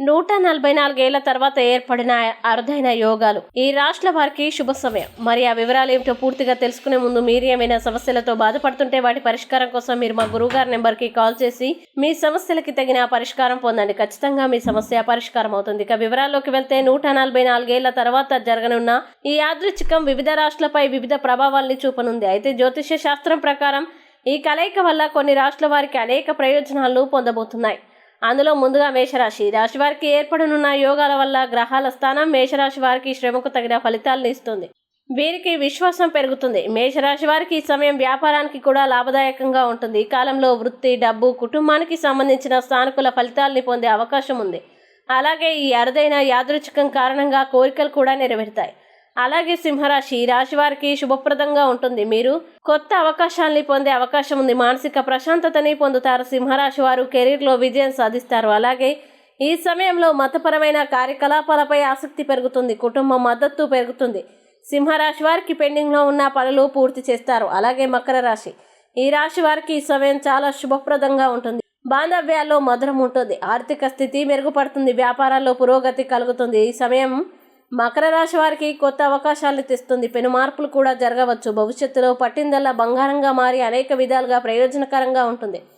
144 ఏళ్ల తర్వాత ఏర్పడిన అరుదైన యోగాలు ఈ రాష్ట్ర వారికి శుభ సమయం. మరి ఆ వివరాలు ఏమిటో పూర్తిగా తెలుసుకునే ముందు మీరు ఏమైనా సమస్యలతో బాధపడుతుంటే వాటి పరిష్కారం కోసం మీరు మా గురువుగారి నెంబర్కి కాల్ చేసి మీ సమస్యలకి తగిన పరిష్కారం పొందండి. ఖచ్చితంగా మీ సమస్య పరిష్కారం అవుతుంది. ఇక వివరాల్లోకి వెళ్తే 144 ఏళ్ల తర్వాత జరగనున్న ఈ యాదృచ్ఛికం వివిధ రాష్ట్రాలపై వివిధ ప్రభావాల్ని చూపనుంది. అయితే జ్యోతిష్య శాస్త్రం ప్రకారం ఈ కలయిక వల్ల కొన్ని రాష్ట్రాల వారికి అనేక ప్రయోజనాలను పొందబోతున్నాయి. అందులో ముందుగా మేషరాశి రాశి వారికి ఏర్పడనున్న యోగాల వల్ల గ్రహాల స్థానం మేషరాశి వారికి శ్రమకు తగిన ఫలితాలను ఇస్తుంది. వీరికి విశ్వాసం పెరుగుతుంది. మేషరాశి వారికి ఈ సమయం వ్యాపారానికి కూడా లాభదాయకంగా ఉంటుంది. ఈ కాలంలో వృత్తి, డబ్బు, కుటుంబానికి సంబంధించిన సానుకూల ఫలితాలని పొందే అవకాశం ఉంది. అలాగే ఈ అరుదైన యాదృచ్ఛికం కారణంగా కోరికలు కూడా నెరవేరుతాయి. అలాగే సింహరాశి రాశి వారికి శుభప్రదంగా ఉంటుంది. మీరు కొత్త అవకాశాలని పొందే అవకాశం ఉంది. మానసిక ప్రశాంతతని పొందుతారు. సింహరాశి వారు కెరీర్లో విజయం సాధిస్తారు. అలాగే ఈ సమయంలో మతపరమైన కార్యకలాపాలపై ఆసక్తి పెరుగుతుంది. కుటుంబ మద్దతు పెరుగుతుంది. సింహరాశి వారికి పెండింగ్లో ఉన్న పనులు పూర్తి చేస్తారు. అలాగే మకర రాశి ఈ రాశి వారికి ఈ సమయం చాలా శుభప్రదంగా ఉంటుంది. బాంధవ్యాల్లో మధురం ఉంటుంది. ఆర్థిక స్థితి మెరుగుపడుతుంది. వ్యాపారాల్లో పురోగతి కలుగుతుంది. ఈ సమయం మకర రాశి వారికి కొత్త అవకాశాలను తెస్తుంది. పెను మార్పులు కూడా జరగవచ్చు. భవిష్యత్తులో పట్టిందల్లా బంగారంగా మారి అనేక విధాలుగా ప్రయోజనకరంగా ఉంటుంది.